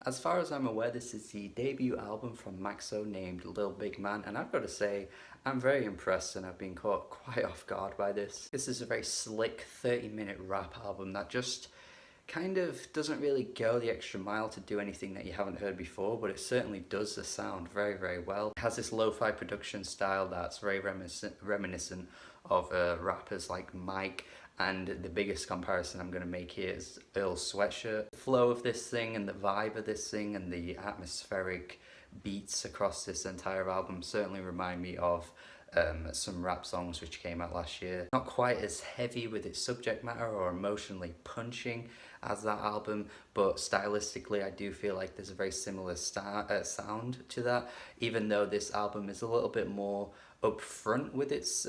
As far as I'm aware, this is the debut album from Maxo named Lil Big Man, and I've got to say, I'm very impressed and I've been caught quite off guard by this. This is a very slick 30-minute rap album that just kind of doesn't really go the extra mile to do anything that you haven't heard before, but it certainly does the sound very, very well. It has this lo-fi production style that's very reminiscent of rappers like Mike, and the biggest comparison I'm going to make here is Earl's Sweatshirt. The flow of this thing and the vibe of this thing and the atmospheric beats across this entire album certainly remind me of some rap songs which came out last year. Not quite as heavy with its subject matter or emotionally punching as that album, but stylistically I do feel like there's a very similar sound to that, even though this album is a little bit more upfront with its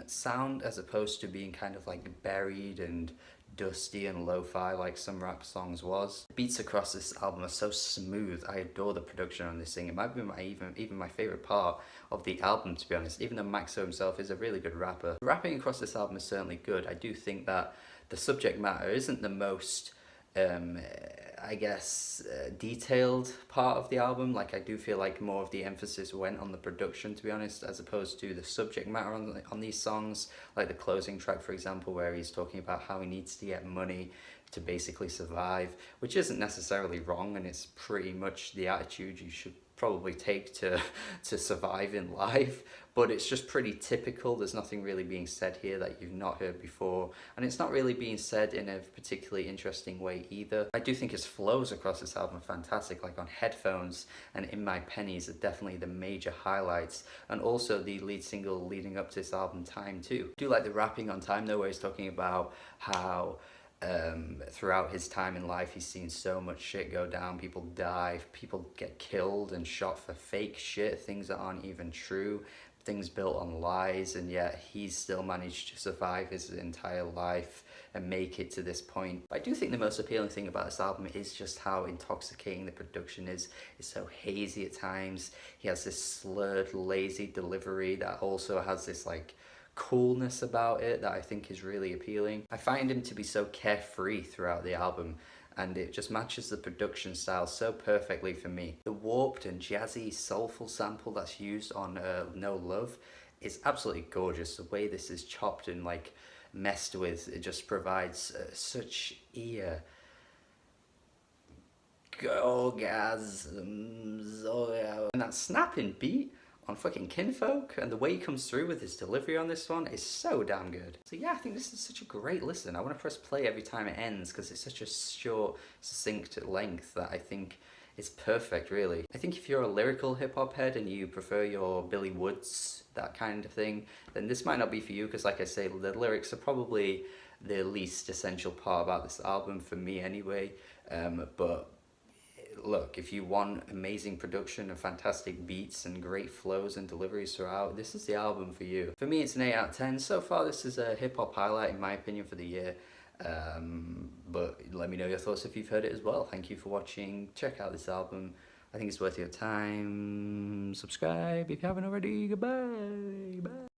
sound as opposed to being kind of like buried and dusty and lo-fi like some rap songs was. The beats across this album are so smooth. I adore the production on this thing. It might be even my favorite part of the album, to be honest, even though Maxo himself is a really good rapper. The rapping across this album is certainly good. I do think that the subject matter isn't the most I guess detailed part of the album. Like, I do feel like more of the emphasis went on the production, to be honest, as opposed to the subject matter on these songs, like the closing track, for example, where he's talking about how he needs to get money to basically survive, which isn't necessarily wrong, and it's pretty much the attitude you should probably take to survive in life, but it's just pretty typical. There's nothing really being said here that you've not heard before, and it's not really being said in a particularly interesting way either. I do think his flows across this album are fantastic, like on Headphones and In My Pennies are definitely the major highlights, and also the lead single leading up to this album, Time too. I do like the rapping on Time though, where he's talking about how throughout his time in life he's seen so much shit go down. People die, people get killed and shot for fake shit, things that aren't even true, things built on lies, and yet he's still managed to survive his entire life and make it to this point. But I do think the most appealing thing about this album is just how intoxicating the production is. It's so hazy at times. He has this slurred, lazy delivery that also has this like coolness about it that I think is really appealing. I find him to be so carefree throughout the album, and it just matches the production style so perfectly for me. The warped and jazzy soulful sample that's used on No Love is absolutely gorgeous. The way this is chopped and like messed with, it just provides such ear orgasms. Oh yeah. And that snapping beat on fucking Kinfolk, and the way he comes through with his delivery on this one is so damn good. So yeah, I think this is such a great listen. I want to press play every time it ends because it's such a short, succinct length that I think is perfect, really. I think if you're a lyrical hip-hop head and you prefer your Billy Woods, that kind of thing, then this might not be for you, because like I say, the lyrics are probably the least essential part about this album for me anyway. But look, if you want amazing production and fantastic beats and great flows and deliveries throughout, this is the album for you. For me, it's an 8 out of 10. So far, this is a hip-hop highlight in my opinion for the year. But let me know your thoughts if you've heard it as well. Thank you for watching. Check out this album. I think it's worth your time. Subscribe if you haven't already. Goodbye. Bye.